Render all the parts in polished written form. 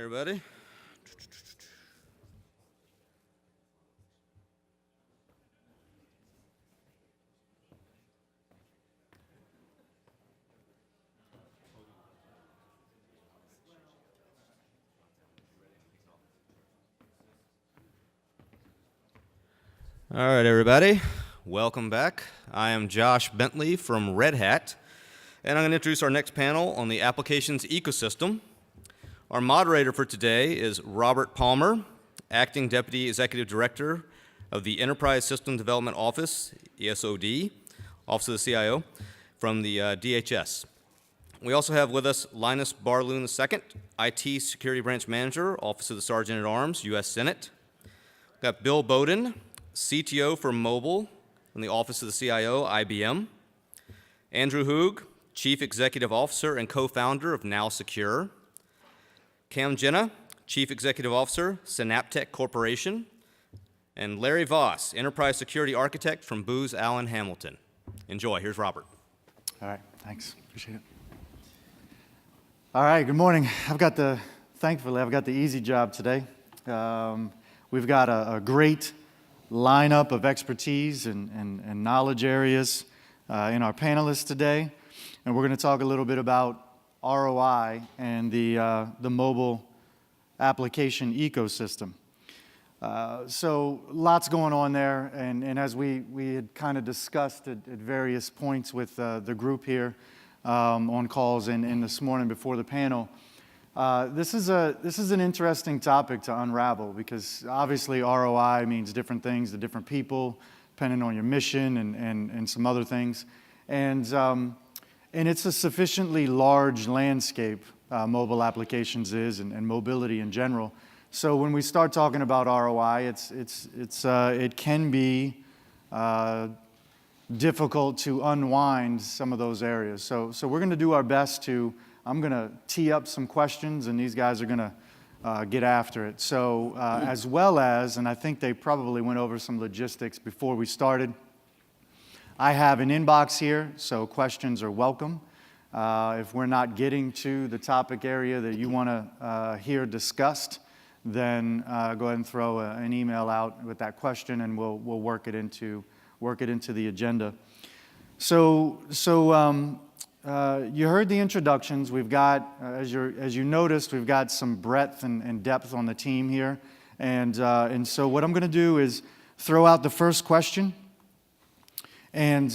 everybody. All right, everybody. Welcome back. I am Josh Bentley from Red Hat, and I'm going to introduce our next panel on the applications ecosystem. Our moderator for today is Robert Palmer, Acting Deputy Executive Director of the Enterprise System Development Office, ESOD, Office of the CIO, from the DHS. We also have with us Linus Barloon II, IT Security Branch Manager, Office of the Sergeant at Arms, U.S. Senate. We've got Bill Bowden, CTO for Mobile from the Office of the CIO, IBM. Andrew Hoog, Chief Executive Officer and co-founder of Now Secure. Cam Jenna, Chief Executive Officer, Synaptech Corporation. And Larry Voss, Enterprise Security Architect from Booz Allen Hamilton. Enjoy. Here's Robert. All right. Thanks. Appreciate it. All right. Good morning. Thankfully, I've got the easy job today. We've got a great lineup of expertise and knowledge areas in our panelists today. And we're going to talk a little bit about ROI and the mobile application ecosystem. So lots going on there, and as we had kind of discussed at various points with the group here on calls and this morning before the panel, this is an interesting topic to unravel because obviously ROI means different things to different people depending on your mission and some other things, and it's a sufficiently large landscape, mobile applications is, and mobility in general. So when we start talking about ROI, it can be difficult to unwind some of those areas. So we're going to do our best I'm going to tee up some questions, and these guys are going to get after it. So as well as, and I think they probably went over some logistics before we started, I have an inbox here, so questions are welcome. If we're not getting to the topic area that you want to hear discussed, then go ahead and throw an email out with that question, and we'll work it into the agenda. So you heard the introductions. We've got, as you noticed, we've got some breadth and depth on the team here, and so what I'm going to do is throw out the first question. And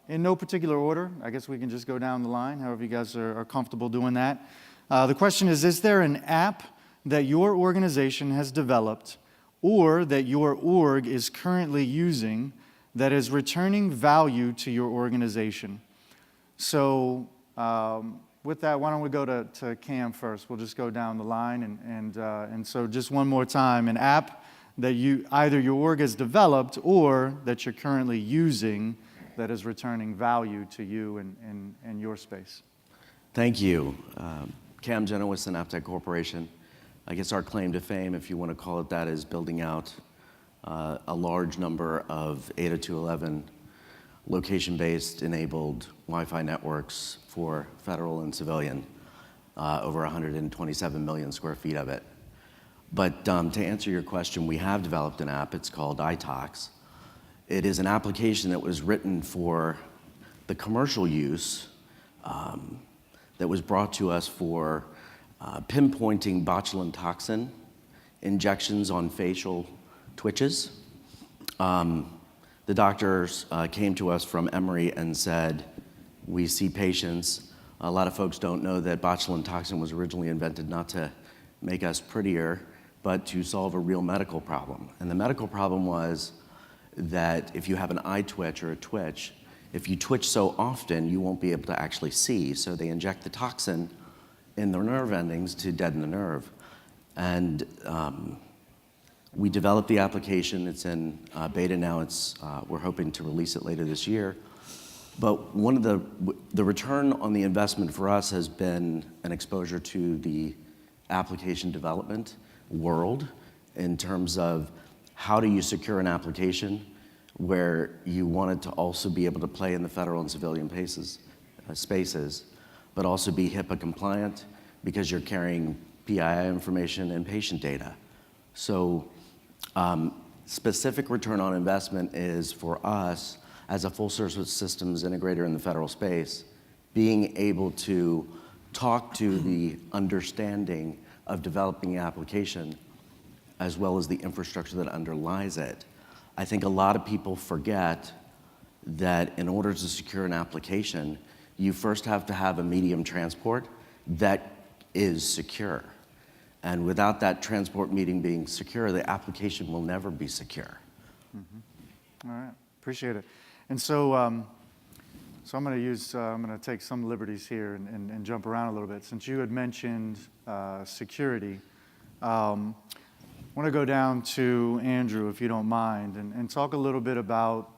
in no particular order, I guess we can just go down the line, however you guys are comfortable doing that. The question is there an app that your organization has developed or that your org is currently using that is returning value to your organization? So with that, why don't we go to Cam first? We'll just go down the line. And so just one more time, an app that either your org has developed or that you're currently using that is returning value to you and your space. Thank you. Cam Jenna with Synaptech Corporation. I guess our claim to fame, if you want to call it that, is building out a large number of 802.11 location-based enabled Wi-Fi networks for federal and civilian, over 127 million square feet of it. But to answer your question, we have developed an app. It's called iTalks. It is an application that was written for the commercial use that was brought to us for pinpointing botulinum toxin injections on facial twitches. The doctors came to us from Emory and said, we see patients. A lot of folks don't know that botulinum toxin was originally invented not to make us prettier, but to solve a real medical problem. And the medical problem was that if you have an eye twitch or a twitch, if you twitch so often, you won't be able to actually see. So they inject the toxin in the nerve endings to deaden the nerve. And we developed the application. It's in beta now. We're hoping to release it later this year. But one of the return on the investment for us has been an exposure to the application development world in terms of how do you secure an application where you want it to also be able to play in the federal and civilian spaces, but also be HIPAA compliant because you're carrying PII information, and patient data. So specific return on investment is for us as a full service systems integrator in the federal space, being able to talk to the understanding of developing an application as well as the infrastructure that underlies it. I think a lot of people forget that in order to secure an application, you first have to have a medium transport that is secure. And without that transport medium being secure, the application will never be secure. All right, appreciate it. And so, I'm going to take some liberties here and jump around a little bit. Since you had mentioned security, I want to go down to Andrew, if you don't mind, and talk a little bit about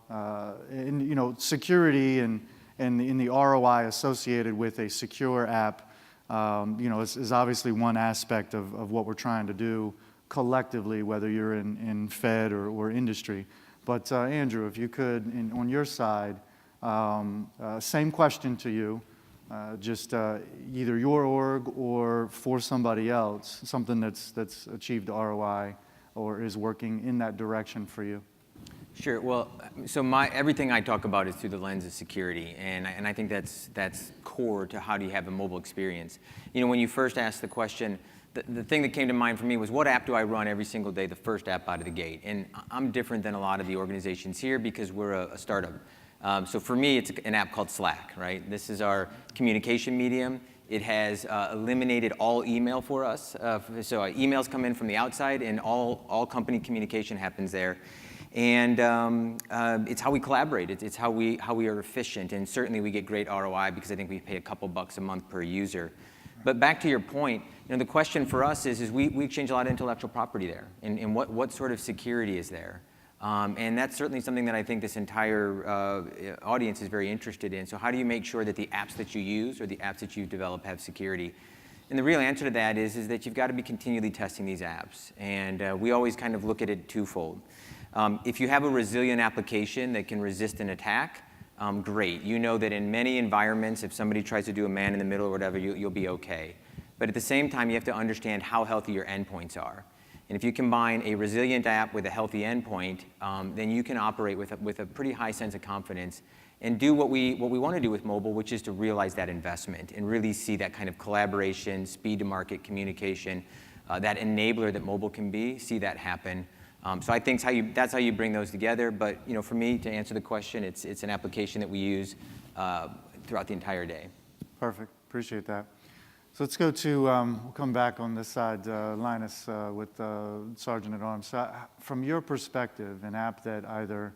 security and the ROI associated with a secure app. Is obviously one aspect of what we're trying to do collectively, whether you're in Fed or industry. But Andrew, if you could, on your side, same question to you, just either your org or for somebody else, something that's achieved ROI or is working in that direction for you. Sure. Well, so everything I talk about is through the lens of security, and I think that's core to how do you have a mobile experience. When you first asked the question, the thing that came to mind for me was, what app do I run every single day, the first app out of the gate? And I'm different than a lot of the organizations here because we're a startup. So for me, it's an app called Slack, right? This is our communication medium. It has eliminated all email for us. So emails come in from the outside, and all company communication happens there. And it's how we collaborate. It's how we are efficient, and certainly we get great ROI because I think we pay a couple bucks a month per user. But back to your point, the question for us is we exchange a lot of intellectual property there, and what sort of security is there? And that's certainly something that I think this entire audience is very interested in. So how do you make sure that the apps that you use or the apps that you develop have security? And the real answer to that is that you've got to be continually testing these apps. And we always kind of look at it twofold. If you have a resilient application that can resist an attack, great. You know that in many environments, if somebody tries to do a man in the middle or whatever, you'll be okay. But at the same time, you have to understand how healthy your endpoints are. And if you combine a resilient app with a healthy endpoint, then you can operate with a pretty high sense of confidence and do what we want to do with mobile, which is to realize that investment and really see that kind of collaboration, speed to market communication, that enabler that mobile can be, see that happen. So I think that's how you bring those together. But for me, to answer the question, it's an application that we use throughout the entire day. Perfect. Appreciate that. So let's go to, we'll come back on this side, Linus, with Sergeant at Arms. So from your perspective, an app that either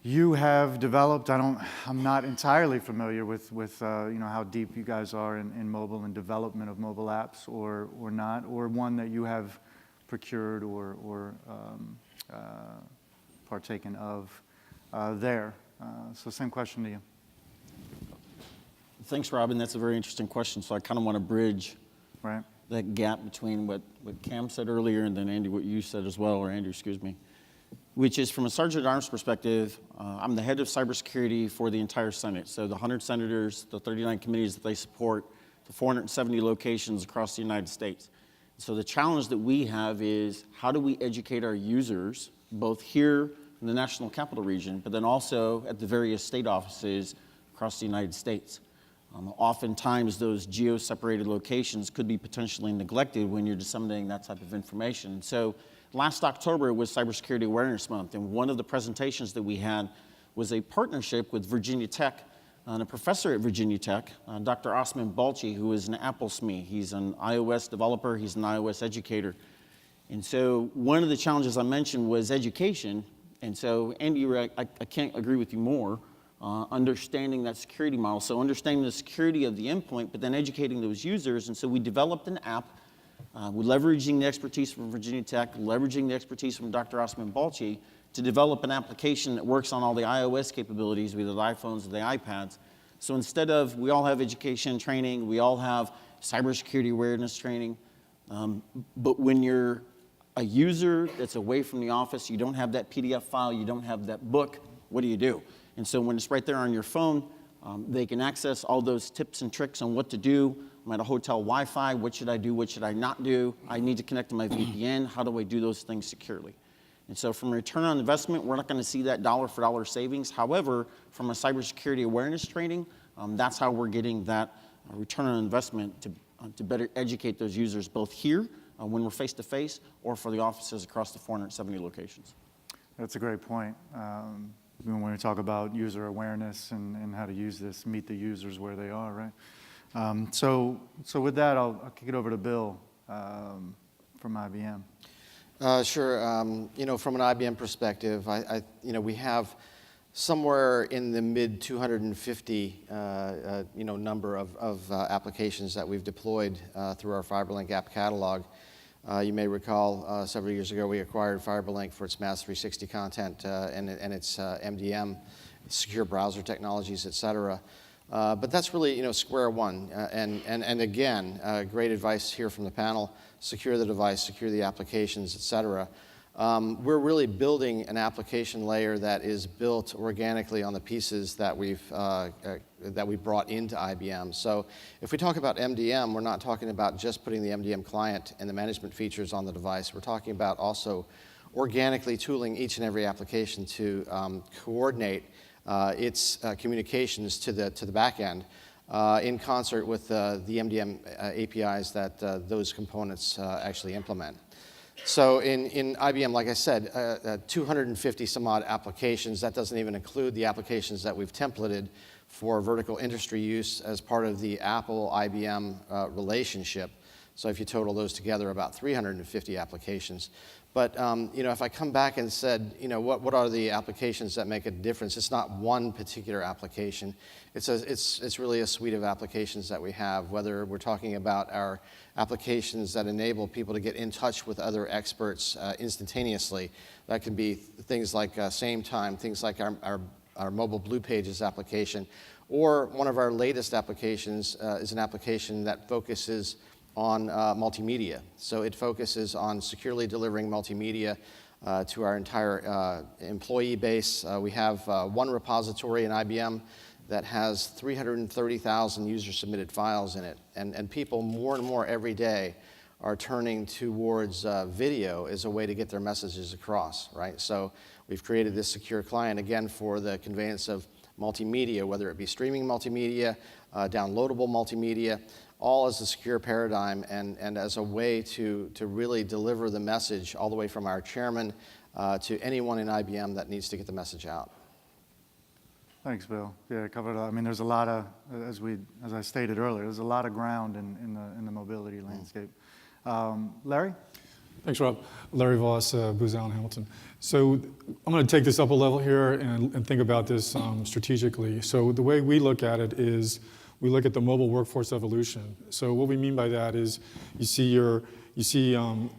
you have developed, I'm not entirely familiar with how deep you guys are in mobile and development of mobile apps or not, or one that you have procured or partaken of there. So same question to you. Thanks, Robin. That's a very interesting question. So I kind of want to bridge Right. that gap between what Cam said earlier and then Andy, what you said as well, or Andrew, excuse me, which is from a Sergeant at Arms perspective, I'm the head of cybersecurity for the entire Senate. So the 100 senators, the 39 committees that they support, the 470 locations across the United States. So the challenge that we have is how do we educate our users, both here in the National Capital Region, but then also at the various state offices across the United States. Oftentimes those geo-separated locations could be potentially neglected when you're disseminating that type of information. So last October was Cybersecurity Awareness Month, and one of the presentations that we had was a partnership with Virginia Tech and a professor at Virginia Tech, Dr. Osman Balchi, who is an Apple SME. He's an iOS developer, he's an iOS educator. And so one of the challenges I mentioned was education. And so Andy, I can't agree with you more. Understanding that security model. So understanding the security of the endpoint, but then educating those users. And so we developed an app, we're leveraging the expertise from Virginia Tech, leveraging the expertise from Dr. Osman Balchi to develop an application that works on all the iOS capabilities, either the iPhones or the iPads. So instead of, we all have education training, we all have cybersecurity awareness training, but when you're a user that's away from the office, you don't have that PDF file, you don't have that book, what do? And so when it's right there on your phone, they can access all those tips and tricks on what to do, I'm at a hotel Wi-Fi. What should I do? What should I not do? I need to connect to my VPN. How do I do those things securely? And so from a return on investment, we're not going to see that dollar for dollar savings. However, from a cybersecurity awareness training, that's how we're getting that return on investment to better educate those users both here when we're face-to-face or for the offices across the 470 locations. That's a great point. When we talk about user awareness and how to use this, meet the users where they are, right? So with that, I'll kick it over to Bill from IBM. Sure. From an IBM perspective, we have somewhere in the mid 250, number of applications that we've deployed through our FiberLink app catalog. You may recall several years ago we acquired FiberLink for its Mass 360 content and its MDM, secure browser technologies, et cetera. But that's really, square one. And again, great advice here from the panel: secure the device, secure the applications, et cetera. We're really building an application layer that is built organically on the pieces that we brought into IBM. So if we talk about MDM, we're not talking about just putting the MDM client and the management features on the device. We're talking about also organically tooling each and every application to coordinate its communications to the back end in concert with the MDM APIs that those components actually implement. So in IBM, like I said, 250 some odd applications. That doesn't even include the applications that we've templated for vertical industry use as part of the Apple-IBM relationship. So if you total those together, about 350 applications. But if I come back and said, what are the applications that make a difference? It's not one particular application. It's really a suite of applications that we have, whether we're talking about our applications that enable people to get in touch with other experts instantaneously. That can be things like Same Time, things like our mobile Blue Pages application, or one of our latest applications is an application that focuses on multimedia. So it focuses on securely delivering multimedia to our entire employee base. We have one repository in IBM that has 330,000 user-submitted files in it. And people more and more every day are turning towards video as a way to get their messages across, right? So we've created this secure client, again, for the conveyance of multimedia, whether it be streaming multimedia, downloadable multimedia, all as a secure paradigm and as a way to really deliver the message all the way from our chairman to anyone in IBM that needs to get the message out. Thanks, Bill. Yeah, covered. I mean, there's a lot of, as I stated earlier, there's a lot of ground in the mobility landscape. Larry? Thanks, Rob. Larry Voss, Booz Allen Hamilton. So I'm going to take this up a level here and think about this strategically. So the way we look at it is we look at the mobile workforce evolution. So what we mean by that is you see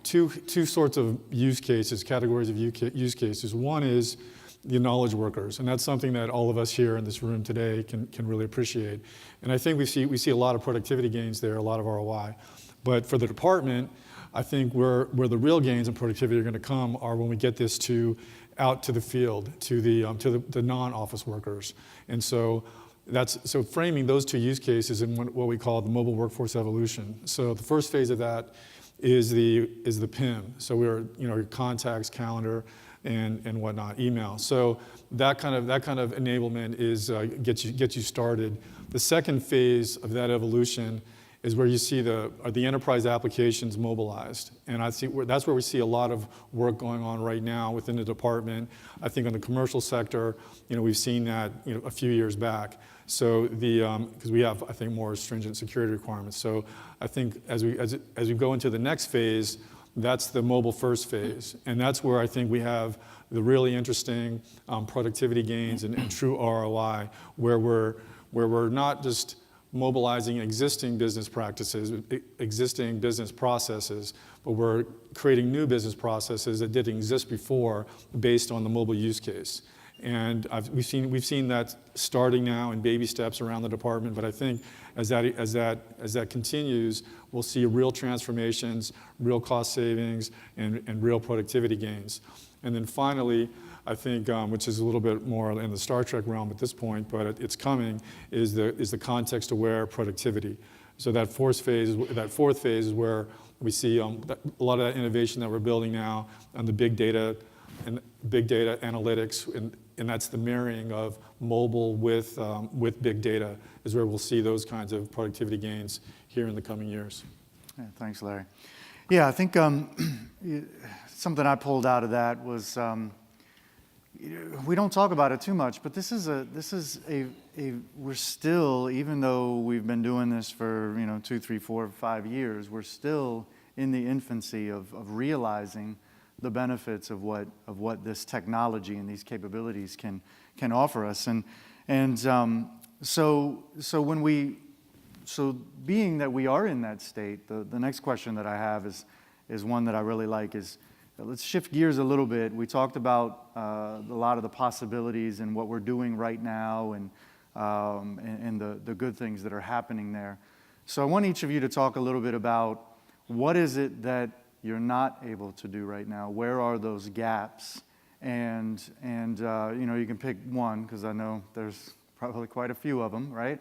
two sorts of use cases, categories of use cases. One is the knowledge workers, and that's something that all of us here in this room today can really appreciate. And I think we see a lot of productivity gains there, a lot of ROI. But for the department, I think where the real gains in productivity are going to come are when we get this out to the field, to the non-office workers. And so framing those two use cases in what we call the mobile workforce evolution. So the first phase of that is the PIM. So we're your contacts, calendar, and whatnot, email. So that kind of enablement is gets you started. The second phase of that evolution is where you see the enterprise applications mobilized. And that's where we see a lot of work going on right now within the department. I think in the commercial sector, we've seen that a few years back. So because we have, I think, more stringent security requirements. So I think as we go into the next phase, that's the mobile first phase. And that's where I think we have the really interesting productivity gains and true ROI, where we're not just mobilizing existing business practices, existing business processes, but we're creating new business processes that didn't exist before based on the mobile use case. And we've seen that starting now in baby steps around the department, but I think as that continues, we'll see real transformations, real cost savings, and real productivity gains. And then finally, I think, which is a little bit more in the Star Trek realm at this point, but it's coming, is the context-aware productivity. So that fourth phase is where we see a lot of that innovation that we're building now on the big data and big data analytics, and that's the marrying of mobile with big data is where we'll see those kinds of productivity gains here in the coming years. Yeah, thanks, Larry. Yeah, I think something I pulled out of that was we don't talk about it too much, but this is we're still, even though we've been doing this for 2, 3, 4, 5 years, we're still in the infancy of realizing the benefits of what this technology and these capabilities can offer us. So being that we are in that state, the next question that I have is one that I really like is, let's shift gears a little bit. We talked about a lot of the possibilities and what we're doing right now and the good things that are happening there. So I want each of you to talk a little bit about what is it that you're not able to do right now? Where are those gaps? And you can pick one, because I know there's probably quite a few of them, right?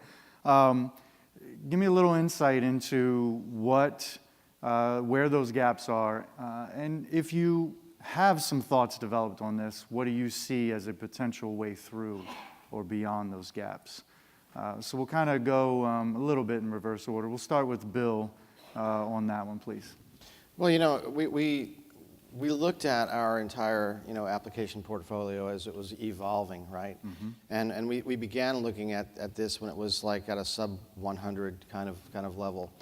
Give me a little insight into where those gaps are. And if you have some thoughts developed on this, what do you see as a potential way through or beyond those gaps? So we'll kind of go a little bit in reverse order. We'll start with Bill on that one, please. Well, we looked at our entire application portfolio as it was evolving, right? Mm-hmm. And we began looking at this when it was like at a sub 100 kind of level.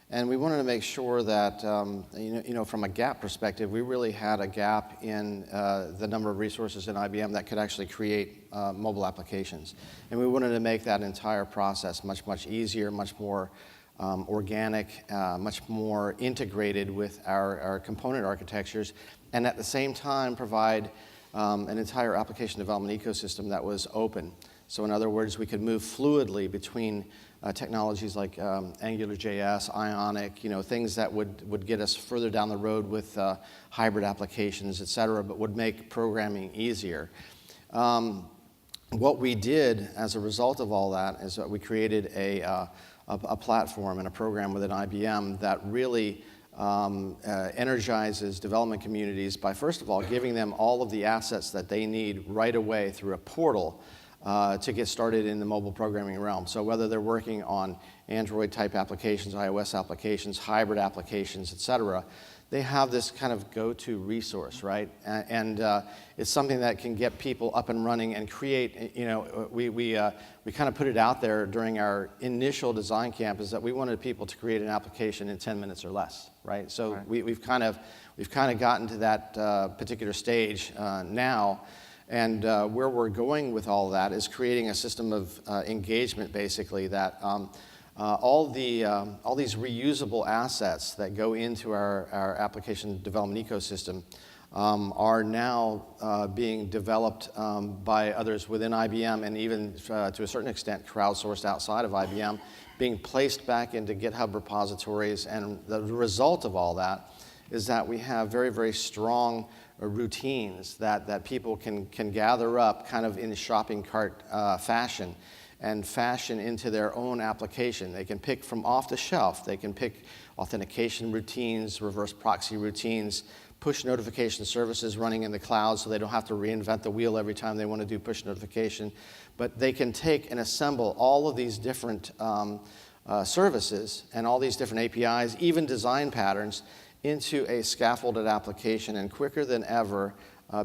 And we wanted to make sure that, from a gap perspective, we really had a gap in the number of resources in IBM that could actually create mobile applications. And we wanted to make that entire process much easier, much more organic, much more integrated with our component architectures, and at the same time provide an entire application development ecosystem that was open. So in other words, we could move fluidly between technologies like AngularJS, Ionic, things that would get us further down the road with hybrid applications, et cetera, but would make programming easier. What we did as a result of all that is that we created a platform and a program within IBM that really energizes development communities by, first of all, giving them all of the assets that they need right away through a portal to get started in the mobile programming realm. So whether they're working on Android-type applications, iOS applications, hybrid applications, et cetera, they have this kind of go-to resource, right? And it's something that can get people up and running and create, we kind of put it out there during our initial design camp is that we wanted people to create an application in 10 minutes or less, right? So right. We've kind of gotten to that particular stage now. And where we're going with all of that is creating a system of engagement, basically, that all these reusable assets that go into our application development ecosystem are now being developed by others within IBM, and even to a certain extent crowdsourced outside of IBM, being placed back into GitHub repositories. And the result of all that is that we have very, very strong routines that people can gather up kind of in shopping cart fashion and fashion into their own application. They can pick from off the shelf. They can pick authentication routines, reverse proxy routines, push notification services running in the cloud so they don't have to reinvent the wheel every time they want to do push notification. But they can take and assemble all of these different services and all these different APIs, even design patterns, into a scaffolded application and quicker than ever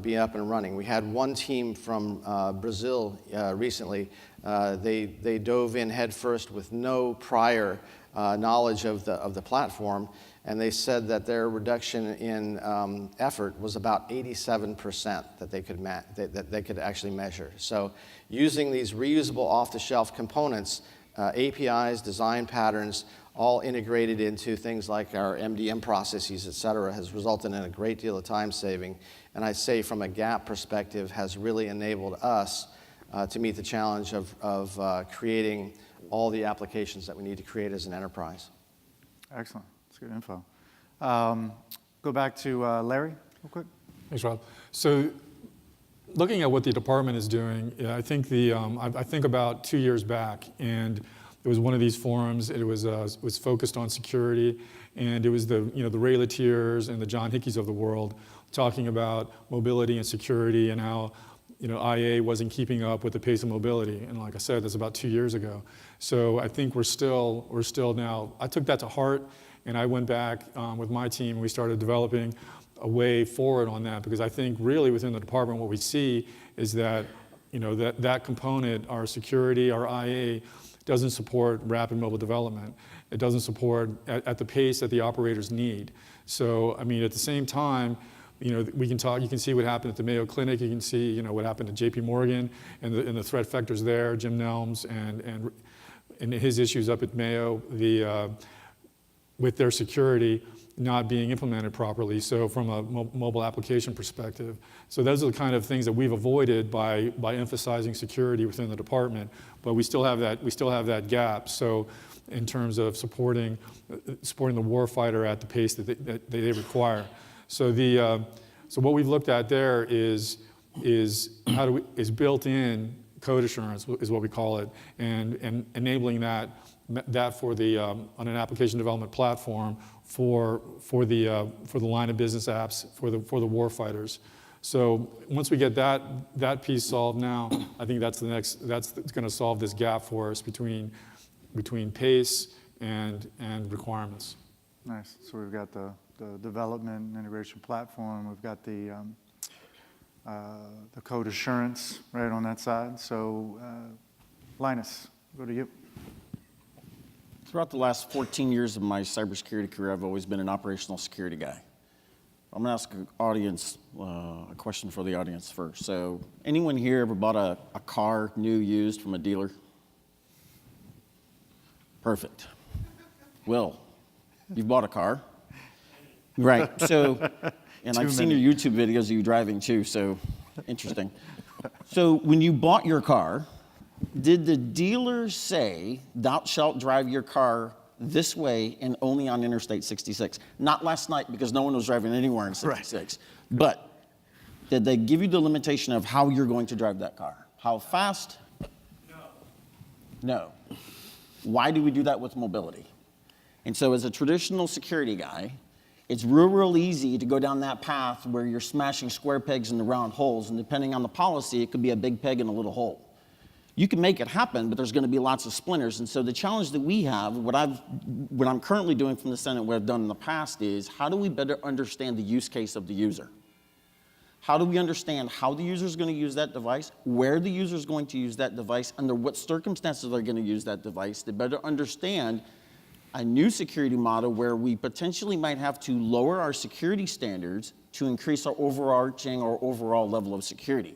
be up and running. We had one team from Brazil recently. They dove in headfirst with no prior knowledge of the platform, and they said that their reduction in effort was about 87% that they could actually measure. So using these reusable off-the-shelf components, APIs, design patterns, all integrated into things like our MDM processes, et cetera, has resulted in a great deal of time saving. And I say from a gap perspective has really enabled us to meet the challenge of creating all the applications that we need to create as an enterprise. Excellent. That's good info. Go back to Larry real quick. Thanks, Rob. So looking at what the department is doing, I think I think about 2 years back, and one of these forums. It was focused on security, and it was the Ray Latiers and the John Hickeys of the world talking about mobility and security and how IA wasn't keeping up with the pace of mobility. And like I said, that's about 2 years ago. So I think we're still now. I took that to heart, and I went back with my team. We started developing a way forward on that, because I think really within the department what we see is that that component, our security, our IA, doesn't support rapid mobile development. It doesn't support at the pace that the operators need. So I mean, at the same time, we can talk. You can see what happened at the Mayo Clinic. You can see what happened at J.P. Morgan and the threat vectors there. Jim Nelms and his issues up at Mayo, with their security not being implemented properly. So from a mobile application perspective, so those are the kind of things that we've avoided by emphasizing security within the department. But we still have that gap. So in terms of supporting the warfighter at the pace that they require. So so what we've looked at there is built-in code assurance is what we call it, and enabling that for the on an application development platform for the line of business apps for the warfighters. So once we get that piece solved now, I think that's going to solve this gap for us between pace and requirements. Nice. So we've got the development and integration platform. We've got the code assurance right on that side. So Linus, go to you. Throughout the last 14 years of my cybersecurity career, I've always been an operational security guy. I'm going to ask a question for the audience first. So anyone here ever bought a car new used from a dealer? Perfect. Will, you've bought a car? Right. So, and I've seen your YouTube videos of you driving too, so interesting. So when you bought your car, did the dealer say, thou shalt drive your car this way and only on Interstate 66? Not last night, because no one was driving anywhere in 66. Right. But did they give you the limitation of how you're going to drive that car? How fast? No. Why do we do that with mobility? And so as a traditional security guy, it's real easy to go down that path where you're smashing square pegs into round holes, and depending on the policy, it could be a big peg in a little hole. You can make it happen, but there's going to be lots of splinters. And so the challenge that we have, what I'm currently doing from the Senate, what I've done in the past is, how do we better understand the use case of the user? How do we understand how the user is going to use that device, where the user is going to use that device, under what circumstances they're going to use that device, to better understand a new security model where we potentially might have to lower our security standards to increase our overarching or overall level of security.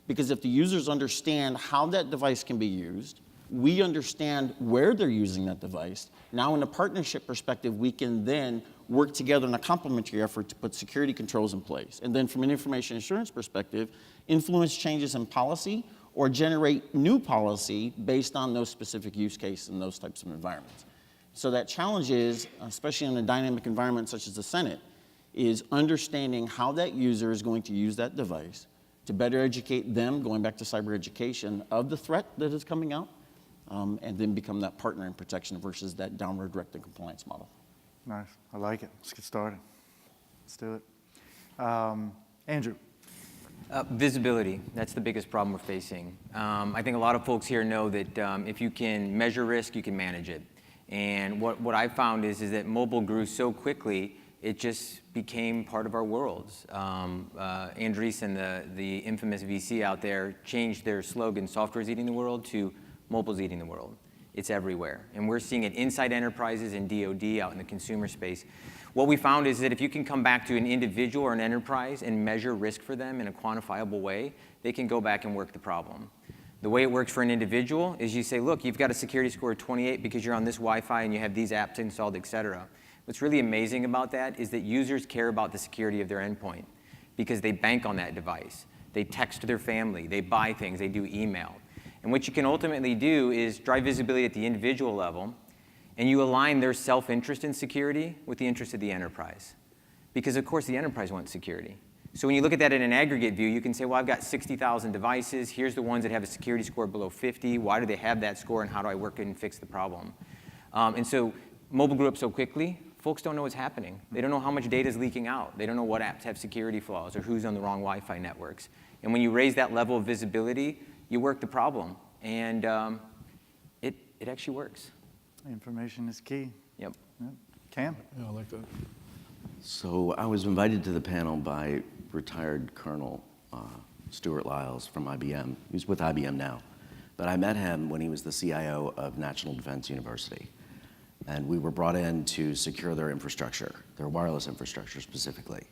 Because if the users understand how that device can be used, we understand where they're using that device. Now in a partnership perspective, we can then work together in a complementary effort to put security controls in place. And then from an information assurance perspective, influence changes in policy or generate new policy based on those specific use cases and those types of environments. So that challenge is, especially in a dynamic environment such as the Senate, is understanding how that user is going to use that device to better educate them, going back to cyber education, of the threat that is coming out, and then become that partner in protection versus that downward directed compliance model. Nice. I like it. Let's get started. Let's do it. Andrew. Visibility, that's the biggest problem we're facing. I think a lot of folks here know that if you can measure risk, you can manage it. And what I found is that mobile grew so quickly, it just became part of our worlds. Andreessen, the infamous VC out there, changed their slogan, software's eating the world, to mobile's eating the world. It's everywhere. And we're seeing it inside enterprises and DoD out in the consumer space. What we found is that if you can come back to an individual or an enterprise and measure risk for them in a quantifiable way, they can go back and work the problem. The way it works for an individual is you say, look, you've got a security score of 28 because you're on this Wi-Fi and you have these apps installed, et cetera. What's really amazing about that is that users care about the security of their endpoint because they bank on that device. They text their family, they buy things, they do email. And what you can ultimately do is drive visibility at the individual level, and you align their self-interest in security with the interest of the enterprise. Because of course the enterprise wants security. So when you look at that in an aggregate view, you can say, well, I've got 60,000 devices. Here's the ones that have a security score below 50. Why do they have that score, and how do I work it and fix the problem? And so mobile grew up so quickly, folks don't know what's happening. They don't know how much data is leaking out. They don't know what apps have security flaws or who's on the wrong Wi-Fi networks. And when you raise that level of visibility, you work the problem. And it actually works. Information is key. Yep. Yep. Cam? Yeah, I like that. So I was invited to the panel by retired Colonel Stuart Lyles from IBM. He's with IBM now. But I met him when he was the CIO of National Defense University. And we were brought in to secure their infrastructure, their wireless infrastructure specifically.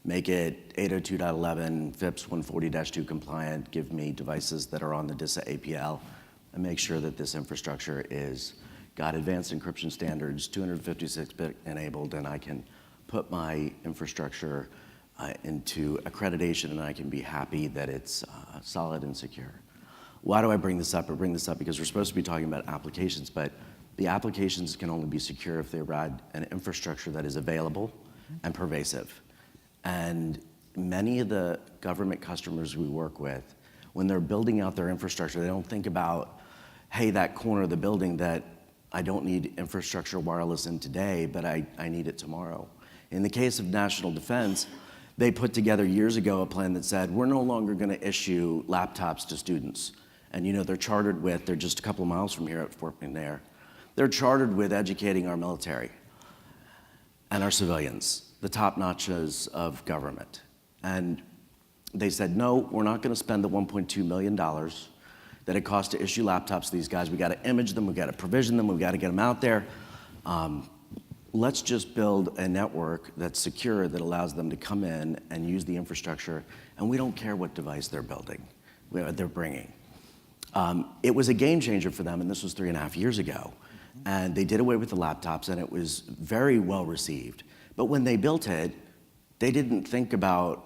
Make it 802.11, FIPS 140-2 compliant, give me devices that are on the DISA APL, and make sure that this infrastructure is got advanced encryption standards, 256-bit enabled, and I can put my infrastructure into accreditation, and I can be happy that it's solid and secure. Why do I bring this up? I bring this up because we're supposed to be talking about applications, but the applications can only be secure if they ride an infrastructure that is available and pervasive. And many of the government customers we work with, when they're building out their infrastructure, they don't think about, hey, that corner of the building that I don't need infrastructure wireless in today, but I need it tomorrow. In the case of national defense, they put together years ago a plan that said, we're no longer going to issue laptops to students. And you know, they're chartered with, they're just a couple of miles from here at Fort McNair. They're chartered with educating our military and our civilians, the top notches of government. And they said, no, we're not going to spend the $1.2 million that it costs to issue laptops to these guys. We got to image them, we got to provision them, we got to get them out there. Let's just build a network that's secure that allows them to come in and use the infrastructure, and we don't care what device they're building, they're bringing. It was a game changer for them, and this was 3.5 years ago. And they did away with the laptops, and it was very well received. But when they built it, they didn't think about,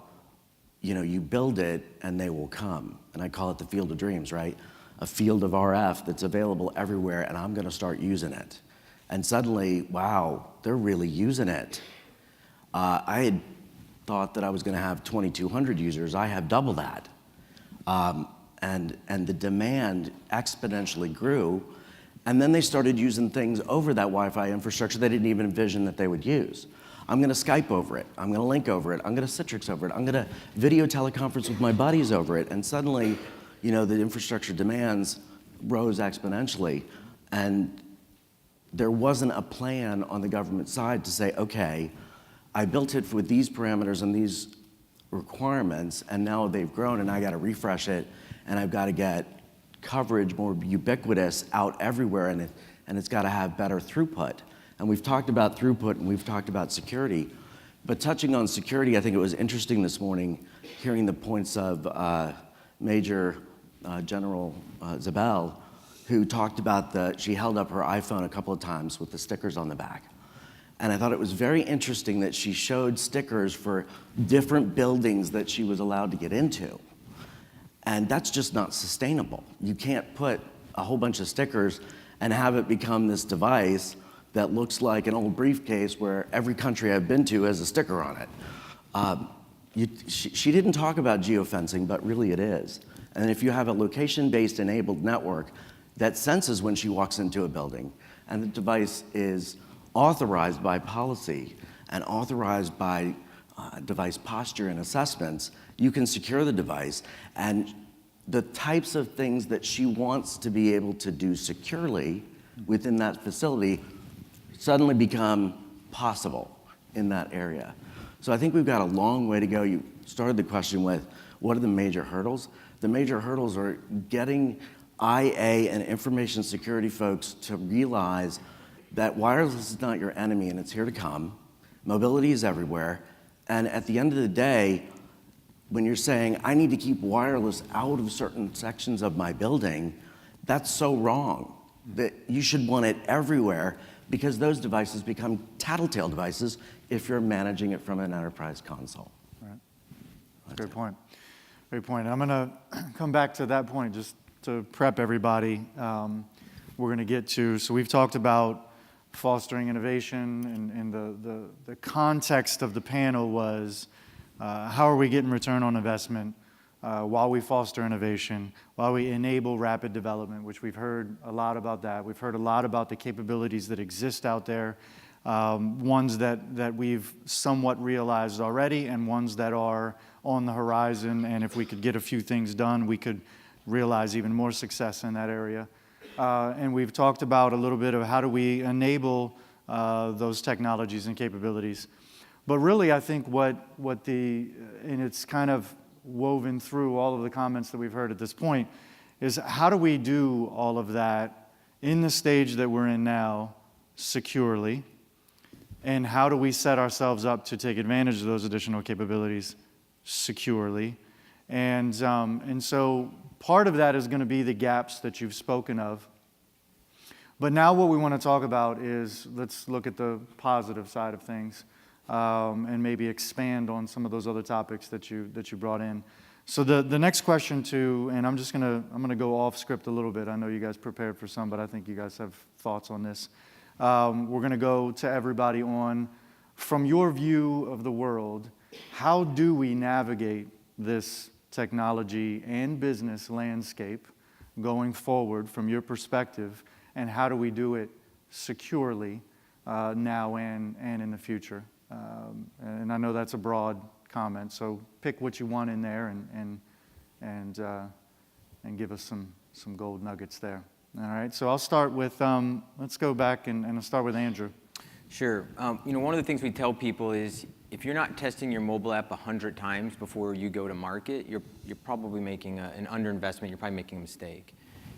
you know, you build it and they will come. And I call it the field of dreams, right? A field of RF that's available everywhere, and I'm going to start using it. And suddenly, wow, they're really using it. I had thought that I was going to have 2,200 users. I have double that. And the demand exponentially grew. And then they started using things over that Wi-Fi infrastructure they didn't even envision that they would use. I'm going to Skype over it. I'm going to link over it. I'm going to Citrix over it. I'm going to video teleconference with my buddies over it. And suddenly, you know, the infrastructure demands rose exponentially. And there wasn't a plan on the government side to say, okay, I built it with these parameters and these requirements, and now they've grown, and I got to refresh it, and I've got to get coverage more ubiquitous out everywhere, and it's got to have better throughput. And we've talked about throughput, and we've talked about security. But touching on security, I think it was interesting this morning hearing the points of Major General Zabel, who talked about she held up her iPhone a couple of times with the stickers on the back. And I thought it was very interesting that she showed stickers for different buildings that she was allowed to get into. And that's just not sustainable. You can't put a whole bunch of stickers and have it become this device that looks like an old briefcase where every country I've been to has a sticker on it. She didn't talk about geofencing, but really it is. And if you have a location-based enabled network that senses when she walks into a building, and the device is authorized by policy and authorized by device posture and assessments, you can secure the device. And the types of things that she wants to be able to do securely within that facility suddenly become possible in that area. So I think we've got a long way to go. You started the question with, what are the major hurdles? The major hurdles are getting IA and information security folks to realize that wireless is not your enemy and it's here to come. Mobility is everywhere. And at the end of the day, when you're saying, I need to keep wireless out of certain sections of my building, that's so wrong. That you should want it everywhere, because those devices become tattletale devices if you're managing it from an enterprise console. Right. Great point. Great point. I'm going to come back to that point just to prep everybody. We're going to get to, so we've talked about fostering innovation, and the context of the panel was How are we getting return on investment while we foster innovation, while we enable rapid development, which we've heard a lot about that. We've heard a lot about the capabilities that exist out there, ones that we've somewhat realized already and ones that are on the horizon. And if we could get a few things done, we could realize even more success in that area. And we've talked about a little bit of how do we enable those technologies and capabilities. But really, I think and it's kind of woven through all of the comments that we've heard at this point, is how do we do all of that in the stage that we're in now securely, and how do we set ourselves up to take advantage of those additional capabilities securely? And so part of that is going to be the gaps that you've spoken of. But now what we want to talk about is, let's look at the positive side of things. And maybe expand on some of those other topics that you brought in. So the next question and I'm gonna go off script a little bit. I know you guys prepared for some, but I think you guys have thoughts on this. We're gonna go to everybody on, from your view of the world, how do we navigate this technology and business landscape going forward from your perspective, and how do we do it securely now and in the future? And I know that's a broad comment, so pick what you want in there and give us some gold nuggets there. All right, so I'll start with, let's go back and I'll start with Andrew. Sure. One of the things we tell people is if you're not testing your mobile app 100 times before you go to market, you're probably making an underinvestment. You're probably making a mistake.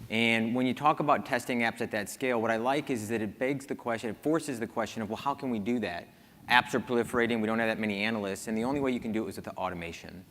And when you talk about testing apps at that scale, what I like is that it begs the question, it forces the question of, well, how can we do that? Apps are proliferating, we don't have that many analysts, and the only way you can do it is with the automation.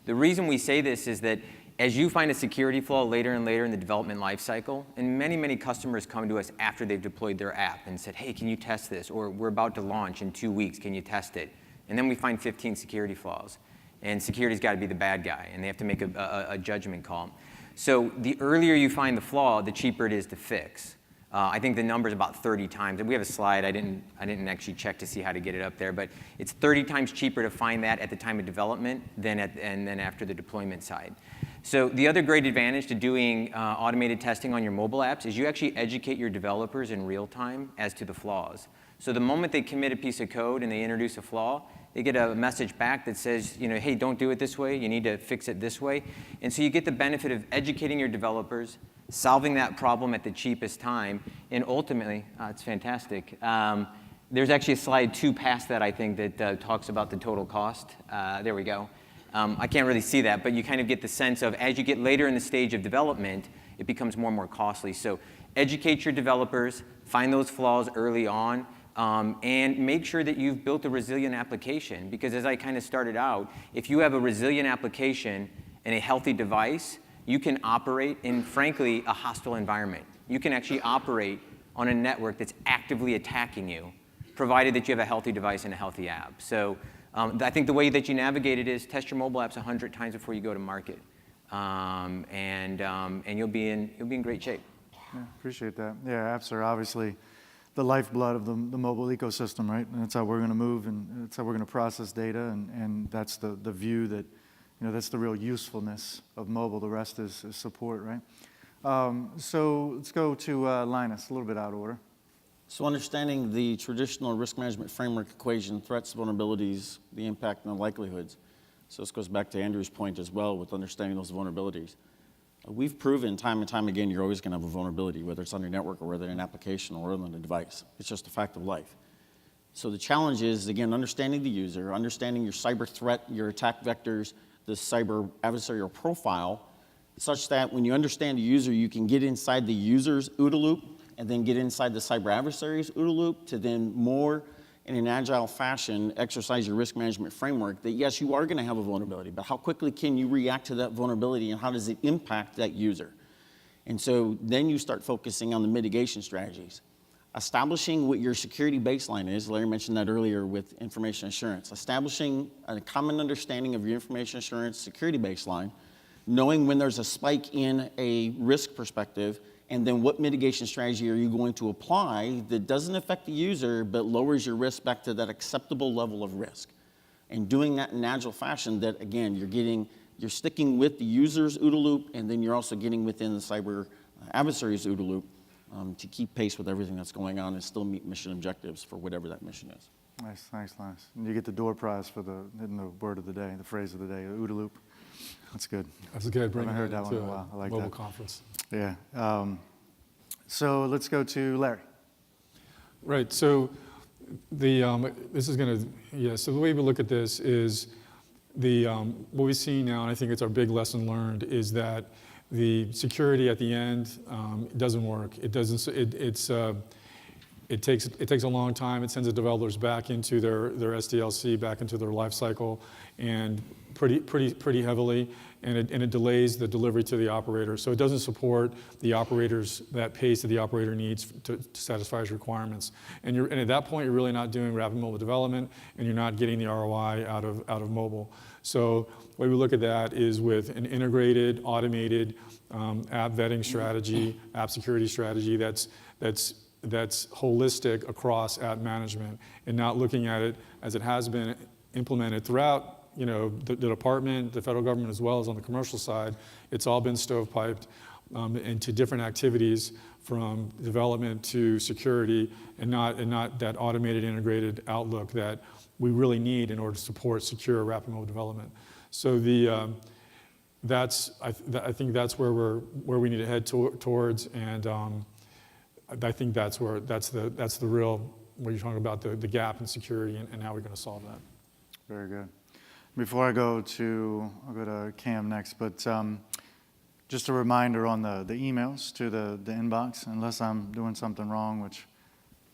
The reason we say this is that as you find a security flaw later and later in the development lifecycle, and many customers come to us after they've deployed their app and said, hey, can you test this? Or we're about to launch in 2 weeks, can you test it? And then we find 15 security flaws. And security's got to be the bad guy, and they have to make a judgment call. So the earlier you find the flaw, the cheaper it is to fix. I think the number is about 30 times. And we have a slide. I didn't actually check to see how to get it up there, but it's 30 times cheaper to find that at the time of development than after the deployment side. So the other great advantage to doing automated testing on your mobile apps is you actually educate your developers in real time as to the flaws. So the moment they commit a piece of code and they introduce a flaw, they get a message back that says, hey, don't do it this way. You need to fix it this way. And so you get the benefit of educating your developers, solving that problem at the cheapest time, and ultimately, it's fantastic. There's actually a slide 2 past that, I think, that talks about the total cost. There we go. I can't really see that, but you kind of get the sense of, as you get later in the stage of development, it becomes more and more costly. So educate your developers, find those flaws early on, and make sure that you've built a resilient application. Because as I kind of started out, if you have a resilient application and a healthy device, you can operate in, frankly, a hostile environment. You can actually operate on a network that's actively attacking you, provided that you have a healthy device and a healthy app. So I think the way that you navigate it is test your mobile apps 100 times before you go to market, and you'll be in great shape. Yeah, appreciate that. Yeah, apps are obviously the lifeblood of the mobile ecosystem, right? And that's how we're going to move, and that's how we're going to process data, and that's the view that, that's the real usefulness of mobile. The rest is support, right? So let's go to Linus, a little bit out of order. So understanding the traditional risk management framework equation, threats, vulnerabilities, the impact, and the likelihoods. So this goes back to Andrew's point as well with understanding those vulnerabilities. We've proven time and time again you're always going to have a vulnerability, whether it's on your network or whether in an application or on a device. It's just a fact of life. So the challenge is, again, understanding the user, understanding your cyber threat, your attack vectors, the cyber adversarial profile, such that when you understand the user, you can get inside the user's OODA loop and then get inside the cyber adversary's OODA loop to then more in an agile fashion exercise your risk management framework that, yes, you are going to have a vulnerability, but how quickly can you react to that vulnerability and how does it impact that user? And so then you start focusing on the mitigation strategies. Establishing what your security baseline is, Larry mentioned that earlier with information assurance. Establishing a common understanding of your information assurance security baseline, knowing when there's a spike in a risk perspective, and then what mitigation strategy are you going to apply that doesn't affect the user but lowers your risk back to that acceptable level of risk. and doing that in an agile fashion that, again, you're sticking with the user's OODA loop, and then you're also getting within the cyber adversary's OODA loop to keep pace with everything that's going on and still meet mission objectives for whatever that mission is. Nice, thanks, Lance. And you get the door prize for hitting the word of the day, the phrase of the day, the OODA loop. That's good. That's good. I haven't heard that one in a while. I like mobile that. conference. Yeah. So let's go to Larry. Right. So this is going to, so the way we look at this is what we see now, and I think it's our big lesson learned, is that the security at the end doesn't work. It doesn't. It takes a long time. It sends the developers back into their SDLC, back into their life cycle, and pretty heavily, and it delays the delivery to the operator. So it doesn't support the operators, that pace that the operator needs to satisfy his requirements. And at that point, you're really not doing rapid mobile development, and you're not getting the ROI out of mobile. So the way we look at that is with an integrated, automated app vetting strategy, app security strategy that's holistic across app management, and not looking at it as it has been implemented throughout the department, the federal government, as well as on the commercial side. It's all been stovepiped into different activities, from development to security, and not that automated, integrated outlook that we really need in order to support secure rapid mobile development. So I think that's where we need to head towards, and I think that's the real, where you're talking about the gap in security and how we're going to solve that. Very good. Before I'll go to Cam next, but just a reminder on the emails to the inbox, unless I'm doing something wrong, which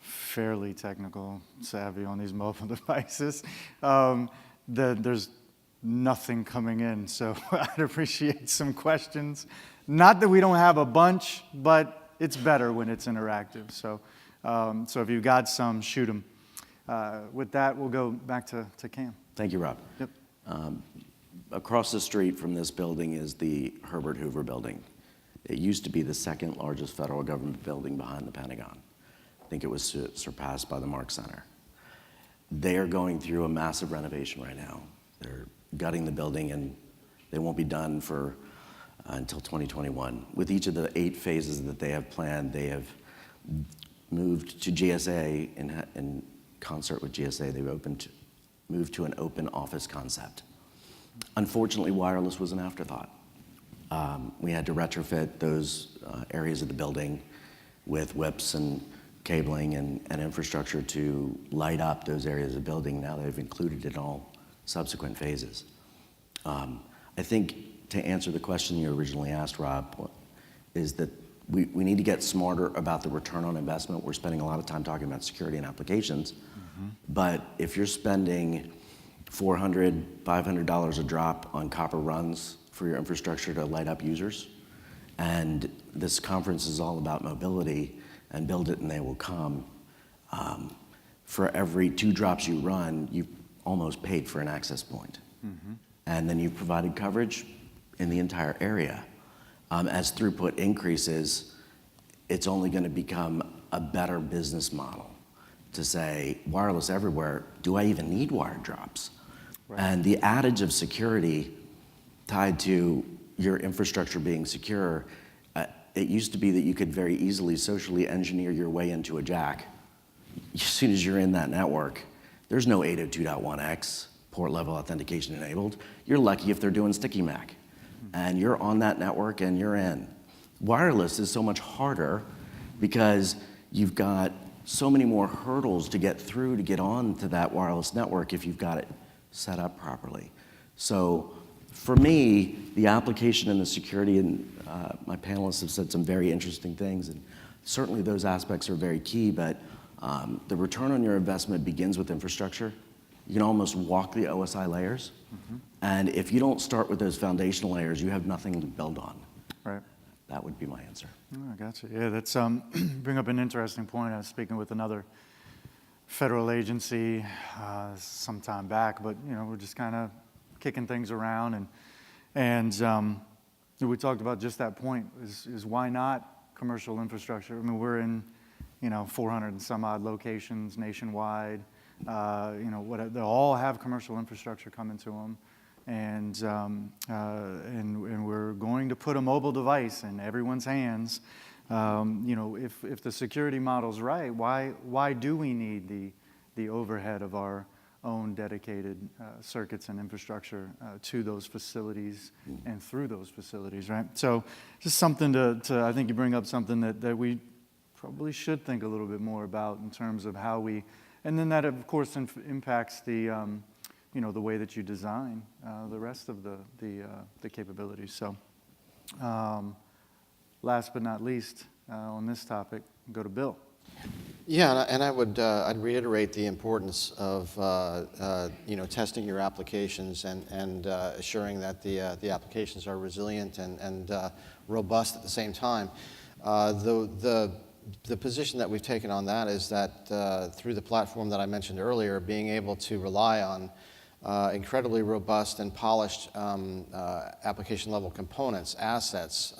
fairly technical savvy on these mobile devices, there's nothing coming in, so I'd appreciate some questions. Not that we don't have a bunch, but it's better when it's interactive. So if you've got some, shoot them. With that, we'll go back to Cam. Thank you, Rob. Yep. Across the street from this building is the Herbert Hoover building. It used to be the second largest federal government building behind the Pentagon. I think it was surpassed by the Mark Center. They are going through a massive renovation right now. They're gutting the building, and they won't be done for until 2021. With each of the 8 phases that they have planned, they have moved to GSA in concert with GSA. They've moved to an open office concept. Unfortunately, wireless was an afterthought. We had to retrofit those areas of the building with whips and cabling and infrastructure to light up those areas of the building. Now they've included it in all subsequent phases. I think to answer the question you originally asked, Rob, is that we need to get smarter about the return on investment. We're spending a lot of time talking about security and applications, but if you're spending $400, $500 a drop on copper runs for your infrastructure to light up users, and this conference is all about mobility and build it and they will come, for every 2 drops you run, you almost paid for an access point. And then you've provided coverage in the entire area. As throughput increases, it's only going to become a better business model to say, wireless everywhere, do I even need wired drops? Right. And the adage of security tied to your infrastructure being secure, it used to be that you could very easily socially engineer your way into a jack. As soon as you're in that network, there's no 802.1x port level authentication enabled. You're lucky if they're doing sticky MAC. And you're on that network and you're in. Wireless is so much harder because you've got so many more hurdles to get through to get on to that wireless network if you've got it set up properly. So for me, the application and the security, and my panelists have said some very interesting things, and certainly those aspects are very key, but the return on your investment begins with infrastructure. You can almost walk the OSI layers, and if you don't start with those foundational layers, you have nothing to build on. Right. That would be my answer. Oh, I got you. Yeah, that's bring up an interesting point. I was speaking with another federal agency some time back, but we're just kind of kicking things around, and we talked about just that point: is why not commercial infrastructure? I mean, we're in 400 and some odd locations nationwide. They all have commercial infrastructure coming to them. And we're going to put a mobile device in everyone's hands. If the security model's right, why do we need the overhead of our own dedicated circuits and infrastructure to those facilities and through those facilities, right? So just something to I think you bring up something that we probably should think a little bit more about in terms of how we, and then that of course impacts the way that you design the rest of the capabilities. So last but not least on this topic, go to Bill. Yeah, and I'd reiterate the importance of testing your applications and assuring that the applications are resilient and robust at the same time. The position that we've taken on that is that through the platform that I mentioned earlier, being able to rely on incredibly robust and polished application level components, assets,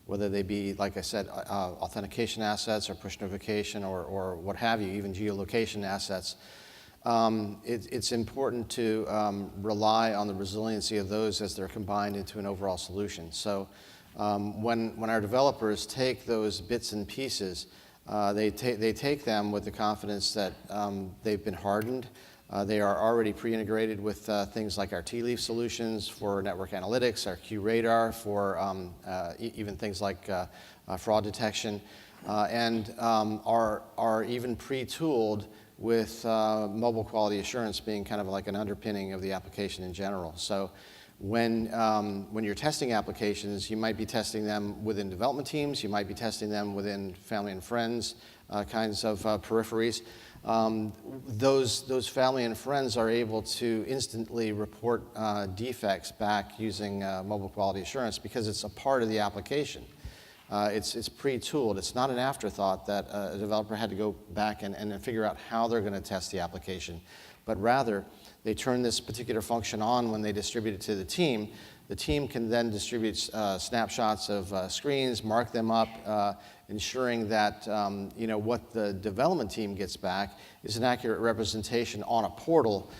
whether they be, like I said, authentication assets or push notification or what have you, even geolocation assets. It's important to rely on the resiliency of those as they're combined into an overall solution. So when our developers take those bits and pieces, they take them with the confidence that they've been hardened. They are already pre-integrated with things like our T-Leaf solutions for network analytics, our QRadar for even things like fraud detection, and are even pre-tooled with mobile quality assurance being kind of like an underpinning of the application in general. So when you're testing applications, you might be testing them within development teams, you might be testing them within family and friends kinds of peripheries. Those family and friends are able to instantly report defects back using mobile quality assurance because it's a part of the application. It's pre-tooled. It's not an afterthought that a developer had to go back and figure out how they're going to test the application, but rather they turn this particular function on when they distribute it to the team. The team can then distribute snapshots of screens, mark them up, ensuring that what the development team gets back is an accurate representation on a portal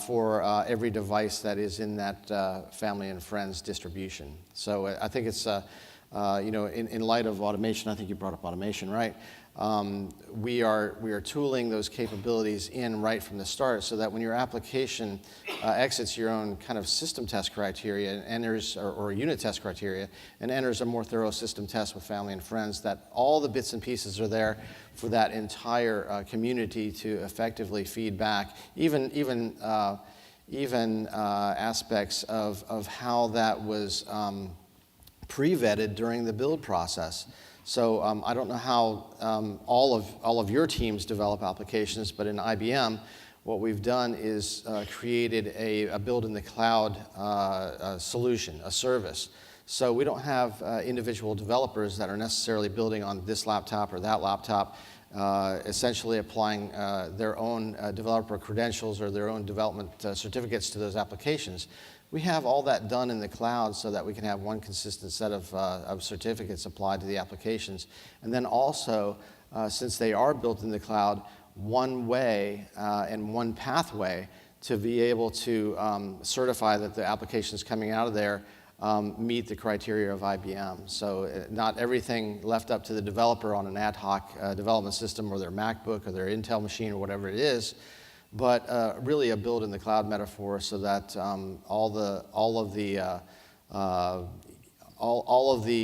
for every device that is in that family and friends distribution. So I think it's, in light of automation, I think you brought up automation, right? We are tooling those capabilities in right from the start so that when your application exits your own kind of system test criteria and enters, or unit test criteria, and enters a more thorough system test with family and friends, that all the bits and pieces are there for that entire community to effectively feed back, even aspects of how that was pre-vetted during the build process. So I don't know how all of your teams develop applications, but in IBM, what we've done is created a build in the cloud solution, a service. So we don't have individual developers that are necessarily building on this laptop or that laptop, essentially applying their own developer credentials or their own development certificates to those applications. We have all that done in the cloud so that we can have one consistent set of certificates applied to the applications. And then also, since they are built in the cloud, one way and one pathway to be able to certify that the applications coming out of there meet the criteria of IBM. So not everything left up to the developer on an ad hoc development system or their MacBook or their Intel machine or whatever it is, but really a build in the cloud metaphor so that all of the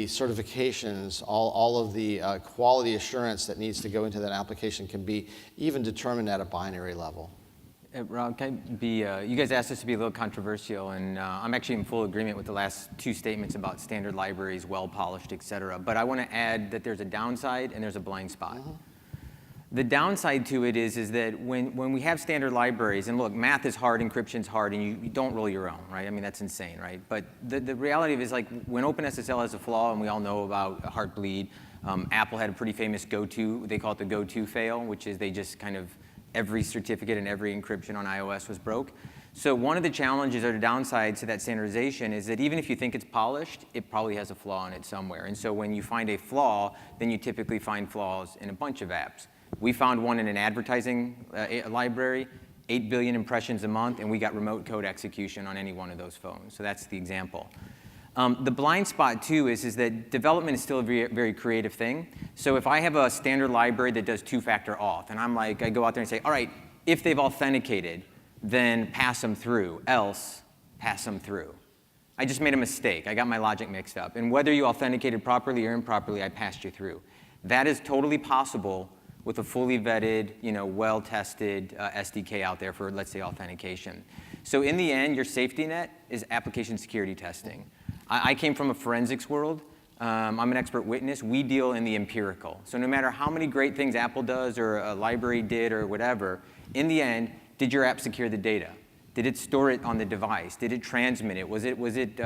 certifications, all of the quality assurance that needs to go into that application can be even determined at a binary level. Rob, can I be, you guys asked us to be a little controversial, and I'm actually in full agreement with the last two statements about standard libraries, well-polished, et cetera. But I want to add that there's a downside and there's a blind spot. Mm-hmm. The downside to it is that when we have standard libraries, and look, math is hard, encryption's hard, and you don't roll your own, right? I mean, that's insane, right? But the reality of it is, like, when OpenSSL has a flaw, and we all know about Heartbleed, Apple had a pretty famous go-to, they call it the go-to fail, which is they just kind of, every certificate and every encryption on iOS was broke. So one of the challenges or the downsides to that standardization is that even if you think it's polished, it probably has a flaw in it somewhere. And so when you find a flaw, then you typically find flaws in a bunch of apps. We found one in an advertising library, 8 billion impressions a month, and we got remote code execution on any one of those phones. So that's the example. The blind spot, too, is that development is still a very, very creative thing. So if I have a standard library that does two-factor auth, and I go out there and say, all right, if they've authenticated, then pass them through, else pass them through. I just made a mistake. I got my logic mixed up. And whether you authenticated properly or improperly, I passed you through. That is totally possible with a fully vetted, well-tested SDK out there for, let's say, authentication. So in the end, your safety net is application security testing. I came from a forensics world. I'm an expert witness. We deal in the empirical. So no matter how many great things Apple does or a library did or whatever, in the end, did your app secure the data? Did it store it on the device? Did it transmit it? Was it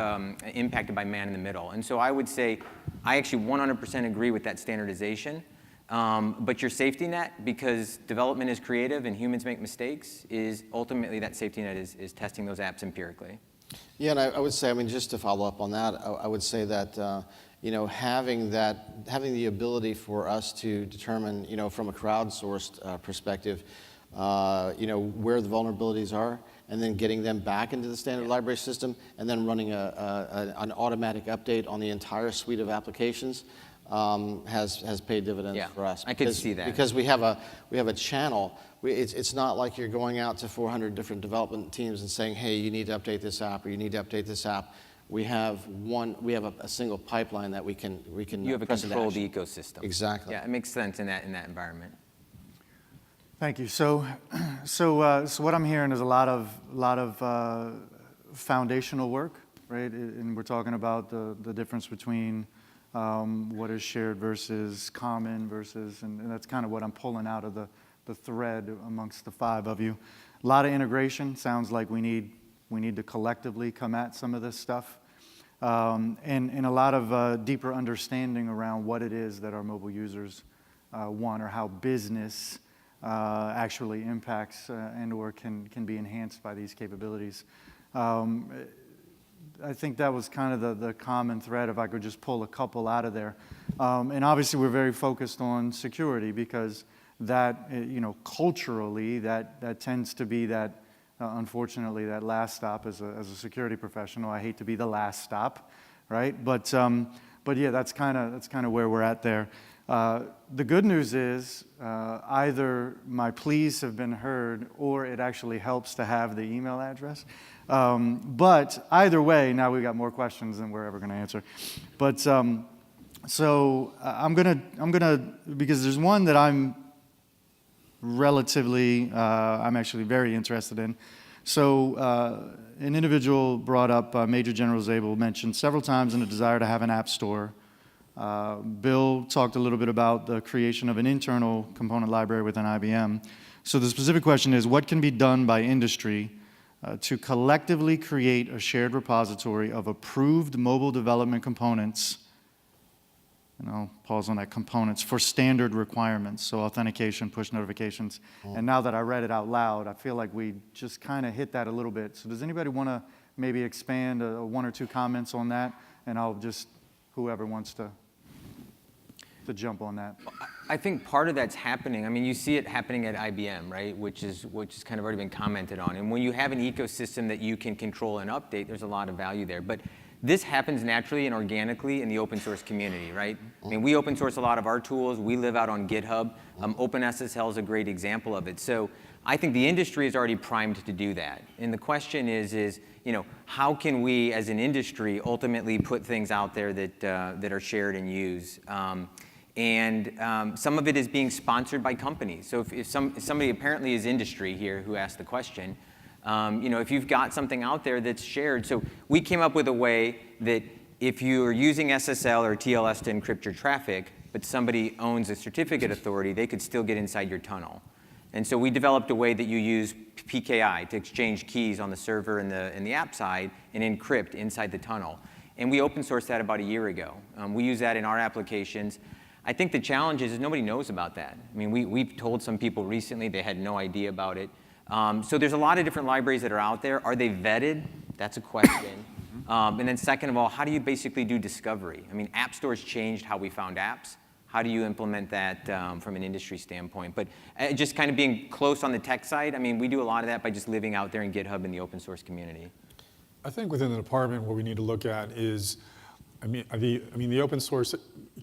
impacted by man in the middle? And so I would say I actually 100% agree with that standardization. But your safety net, because development is creative and humans make mistakes, is ultimately that safety net is testing those apps empirically. Yeah, and I would say, just to follow up on that, I would say that having the ability for us to determine, from a crowdsourced perspective, where the vulnerabilities are, and then getting them back into the standard library system, and then running an automatic update on the entire suite of applications has paid dividends for us. I could see that. Because we have a channel. It's not like you're going out to 400 different development teams and saying, hey, you need to update this app, or you need to update this app. We have a single pipeline that we can You have a press into controlled action. ecosystem. Exactly. Yeah, it makes sense in that environment. Thank you. So what I'm hearing is a lot of foundational work, right? And we're talking about the difference between what is shared versus common versus, and that's kind of what I'm pulling out of the thread amongst the five of you. A lot of integration. Sounds like we need to collectively come at some of this stuff, and a lot of deeper understanding around what it is that our mobile users want, or how business actually impacts and or can be enhanced by these capabilities. I think that was kind of the common thread, if I could just pull a couple out of there. And obviously we're very focused on security, because that, culturally, that tends to be that, unfortunately, that last stop as a security professional. I hate to be the last stop, right? But yeah, that's kind of where we're at there. The good news is either my pleas have been heard, or it actually helps to have the email address. But either way, now we've got more questions than we're ever going to answer. But so I'm gonna because there's one that I'm actually very interested in. So an individual brought up Major General Zabel mentioned several times in a desire to have an app store. Bill talked a little bit about the creation of an internal component library within IBM. So the specific question is, what can be done by industry to collectively create a shared repository of approved mobile development components, and I'll pause on that, components, for standard requirements, so authentication, push notifications. And now that I read it out loud, I feel like we just kind of hit that a little bit. So does anybody want to maybe expand one or two comments on that? And I'll just, whoever wants to jump on that. I think part of that's happening. You see it happening at IBM, right? Which is kind of already been commented on. And when you have an ecosystem that you can control and update, there's a lot of value there. But this happens naturally and organically in the open source community, right? We open source a lot of our tools. We live out on GitHub. OpenSSL is a great example of it. So I think the industry is already primed to do that. And the question is how can we as an industry ultimately put things out there that are shared and used? Some of it is being sponsored by companies. So if somebody apparently is industry here who asked the question, if you've got something out there that's shared. So we came up with a way that if you're using SSL or TLS to encrypt your traffic, but somebody owns a certificate authority, they could still get inside your tunnel. And so we developed a way that you use PKI to exchange keys on the server and the app side and encrypt inside the tunnel. And we open sourced that about a year ago. We use that in our applications. I think the challenge is nobody knows about that. We've told some people recently, they had no idea about it. So there's a lot of different libraries that are out there. Are they vetted? That's a question. And then second of all, how do you basically do discovery? App stores changed how we found apps. How do you implement that from an industry standpoint? But just kind of being close on the tech side, I mean, we do a lot of that by just living out there in GitHub in the open source community. I think within the department, what we need to look at is, the open source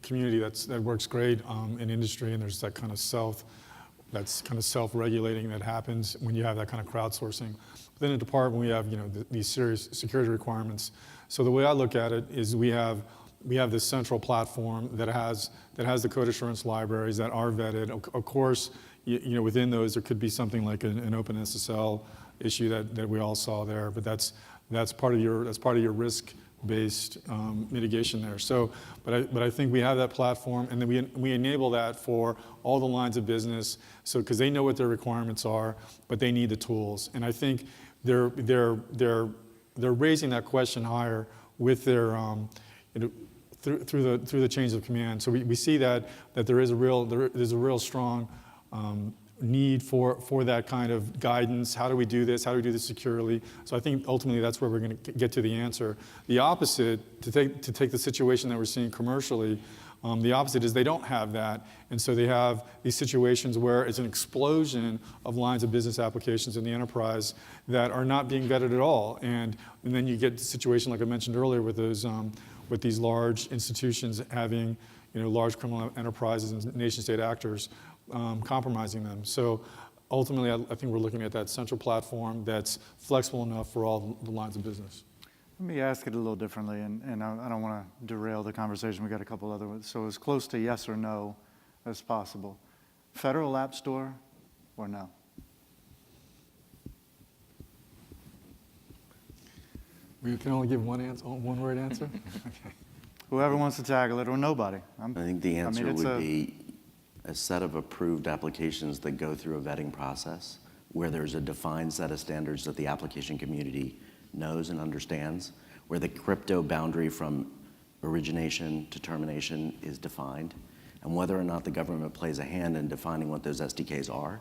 community that works great in industry, and there's that kind of self-regulating that happens when you have that kind of crowdsourcing. Within the department, we have these serious security requirements. So the way I look at it is we have this central platform that has the code assurance libraries that are vetted. Of course, within those there could be something like an OpenSSL issue that we all saw there, but that's part of your risk-based mitigation there. So, but I think we have that platform, and then we enable that for all the lines of business. So because they know what their requirements are, but they need the tools, and I think they're raising that question higher with their through the chains of command. So we see that there's a real strong need for that kind of guidance. How do we do this? How do we do this securely? So I think ultimately that's where we're going to get to the answer. The opposite, to take the situation that we're seeing commercially, the opposite is they don't have that, and so they have these situations where it's an explosion of lines of business applications in the enterprise that are not being vetted at all, and then you get the situation like I mentioned earlier with those with these large institutions having large criminal enterprises and nation-state actors compromising them. So ultimately, I think we're looking at that central platform that's flexible enough for all the lines of business. Let me ask it a little differently, and I don't want to derail the conversation. We got a couple other ones. So as close to yes or no as possible. Federal App Store or no? We can only give one word answer. Okay. Whoever wants to tackle it, or nobody. I think the answer would be a set of approved applications that go through a vetting process where there's a defined set of standards that the application community knows and understands, where the crypto boundary from origination to termination is defined, and whether or not the government plays a hand in defining what those SDKs are,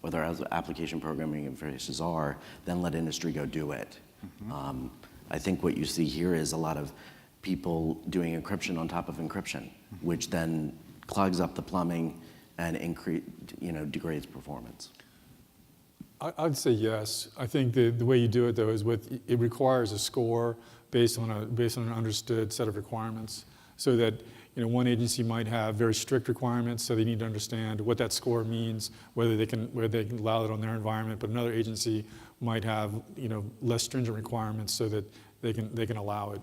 what their application programming interfaces are, then let industry go do it. Mm-hmm. I think what you see here is a lot of people doing encryption on top of encryption, which then clogs up the plumbing and degrades performance. I'd say yes. I think the way you do it though is it requires a score based on an understood set of requirements, so that one agency might have very strict requirements, so they need to understand what that score means, whether they can allow it on their environment. But another agency might have less stringent requirements, so that they can allow it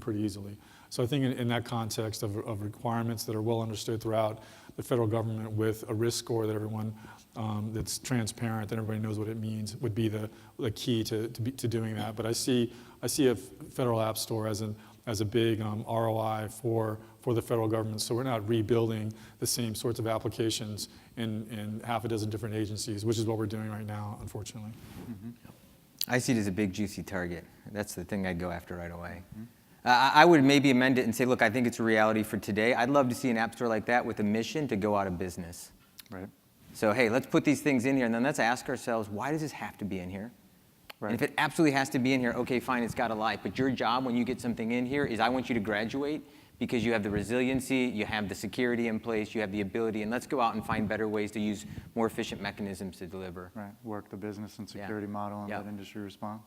pretty easily. So I think in that context of requirements that are well understood throughout the federal government, with a risk score that everyone that's transparent, that everybody knows what it means, would be the key to doing that. But I see a federal app store as a big ROI for the federal government. So we're not rebuilding the same sorts of applications in half a dozen different agencies, which is what we're doing right now, unfortunately. Mm-hmm. I see it as a big, juicy target. That's the thing I'd go after right away. Mm-hmm. I would maybe amend it and say, look, I think it's a reality for today. I'd love to see an app store like that with a mission to go out of business. Right. So, hey, let's put these things in here, and then let's ask ourselves, why does this have to be in here? Right. And if it absolutely has to be in here, okay, fine, it's got a life. But your job when you get something in here is I want you to graduate because you have the resiliency, you have the security in place, you have the ability, and let's go out and find better ways to use more efficient mechanisms to deliver. Right. Work the business and security model and let industry respond.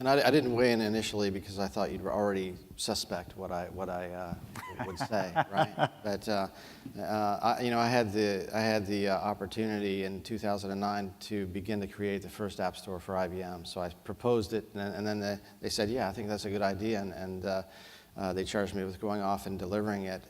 And I didn't weigh in initially because I thought you'd already suspect what I would say, right? But I had the opportunity in 2009 to begin to create the first app store for IBM. So I proposed it, and then they said, yeah, I think that's a good idea, and they charged me with going off and delivering it.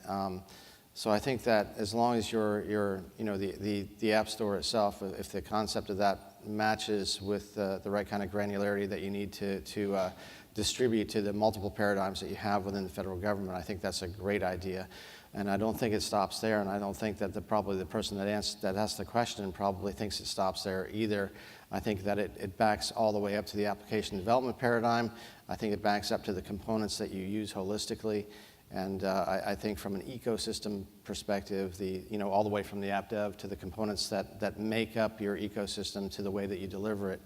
So I think that as long as the app store itself, if the concept of that matches with the right kind of granularity that you need to distribute to the multiple paradigms that you have within the federal government, I think that's a great idea. And I don't think it stops there, and I don't think that probably the person that asked the question probably thinks it stops there either. I think that it backs all the way up to the application development paradigm. I think it backs up to the components that you use holistically. And I think from an ecosystem perspective, all the way from the app dev to the components that make up your ecosystem to the way that you deliver it,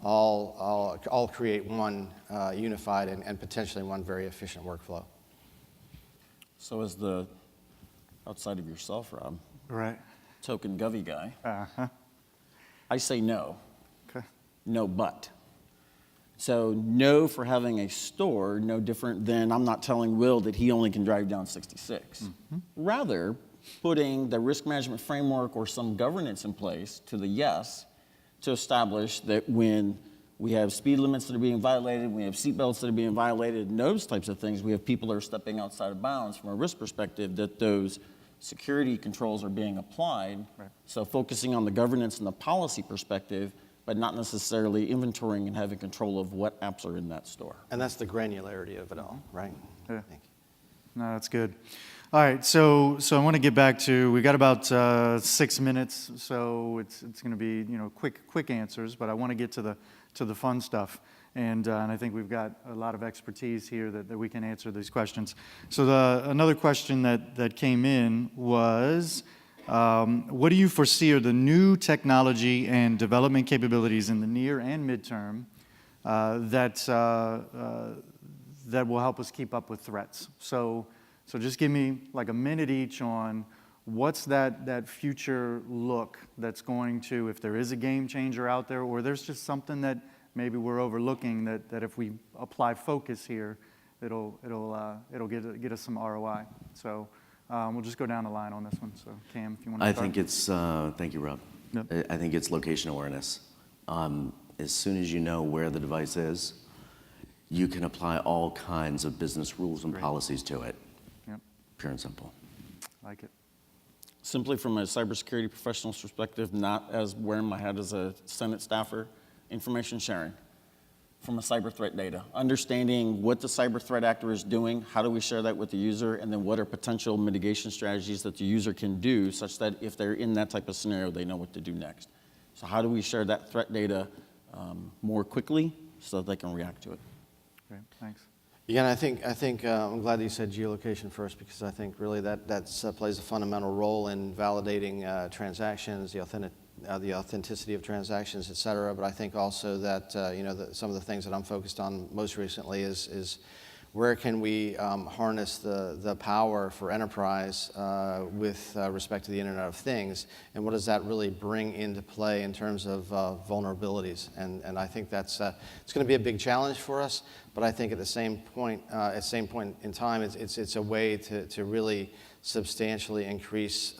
all create one unified and potentially one very efficient workflow. So as the outside of yourself, Rob, Right. token Govy guy, Uh-huh. I say no. Okay. No but. So no for having a store, no different than I'm not telling Will that he only can drive down 66. Rather, putting the risk management framework or some governance in place to the yes to establish that when we have speed limits that are being violated, we have seatbelts that are being violated, and those types of things, we have people that are stepping outside of bounds from a risk perspective, that those security controls are being applied. Right. So focusing on the governance and the policy perspective, but not necessarily inventorying and having control of what apps are in that store. And that's the granularity of it all, right? Yeah. Thank you. No, that's good. All right, so I want to get back to, we got about 6 minutes, so it's going to be, quick answers, but I want to get to the fun stuff. And I think we've got a lot of expertise here that we can answer these questions. So another question that came in was, what do you foresee are the new technology and development capabilities in the near and midterm that will help us keep up with threats? So just give me like a minute each on what's that future look that's going to, if there is a game changer out there, or there's just something that maybe we're overlooking that if we apply focus here, it'll get us some ROI. So we'll just go down the line on this one. So Cam, if you want to I start. think it's, thank you, Rob. Yep. I think it's location awareness. As soon as you know where the device is, you can apply all kinds of business rules and Great. policies to it. Yep, Pure and simple. like it. Simply from a cybersecurity professional's perspective, not as wearing my hat as a Senate staffer, information sharing from a cyber threat data. Understanding what the cyber threat actor is doing, how do we share that with the user, and then what are potential mitigation strategies that the user can do such that if they're in that type of scenario, they know what to do next. So how do we share that threat data more quickly so that they can react to it? Great, thanks. Yeah, and I think I'm glad that you said geolocation first, because I think really that plays a fundamental role in validating transactions, the authenticity of transactions, et cetera. But I think also that some of the things that I'm focused on most recently is where can we harness the power for enterprise with respect to the Internet of Things, and what does that really bring into play in terms of vulnerabilities? And I think that's it's going to be a big challenge for us. But I think at the same point in time, it's a way to really substantially increase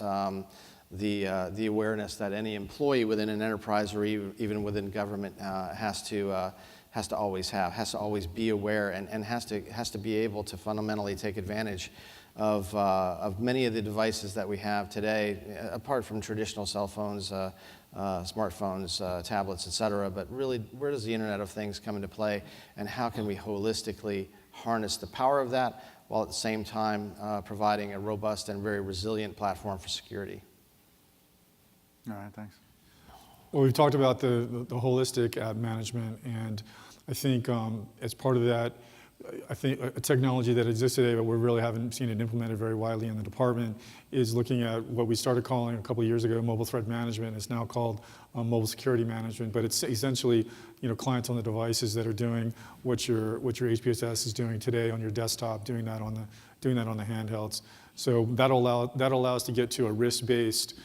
the awareness that any employee within an enterprise or even within government has to always be aware and has to be able to fundamentally take advantage of many of the devices that we have today, apart from traditional cell phones, smartphones, tablets, et cetera. But really, where does the Internet of Things come into play, and how can we holistically harness the power of that while at the same time providing a robust and very resilient platform for security? All right, thanks. Well, we've talked about the holistic app management, and I think as part of that, I think a technology that exists today, but we really haven't seen it implemented very widely in the department, is looking at what we started calling a couple of years ago mobile threat management. It's now called mobile security management, but it's essentially clients on the devices that are doing what your HPSS is doing today on your desktop, doing that on the handhelds. So that'll allow us to get to a risk-based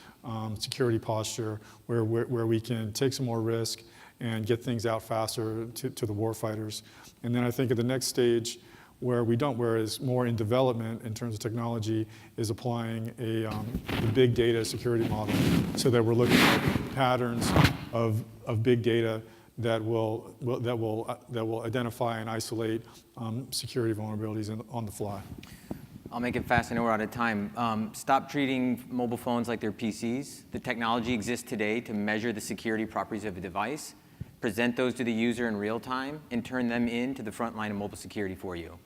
security posture where we can take some more risk and get things out faster to the warfighters. And then I think at the next stage where is more in development in terms of technology, is applying a big data security model so that we're looking at patterns of big data that will identify and isolate security vulnerabilities on the fly. I'll make it fast. I know we're out of time. Stop treating mobile phones like they're PCs. The technology exists today to measure the security properties of a device, present those to the user in real time, and turn them into the front line of mobile security for you.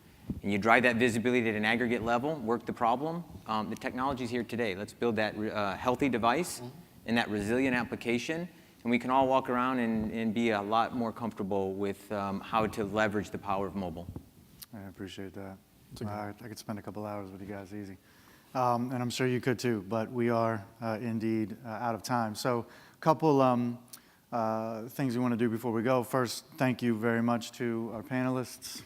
And you drive that visibility at an aggregate level, work the problem. The technology's here today. Let's build that healthy device and that resilient application, and we can all walk around and be a lot more comfortable with how to leverage the power of mobile. I appreciate that. I could spend a couple hours with you guys, easy. And I'm sure you could too, but we are indeed out of time. So a couple things we want to do before we go. First, thank you very much to our panelists.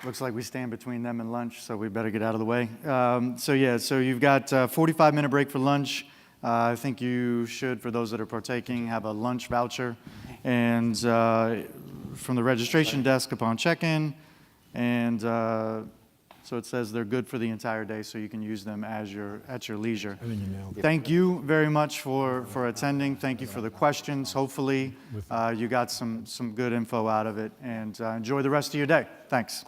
Looks like we stand between them and lunch, so we better get out of the way. So you've got a 45-minute break for lunch. I think you should, for those that are partaking, have a lunch voucher. And from the registration desk upon check-in. And so it says they're good for the entire day, so you can use them at your leisure. I think you nailed it. Thank you very much for attending. Thank you for the questions. Hopefully, you got some good info out of it. And enjoy the rest of your day. Thanks.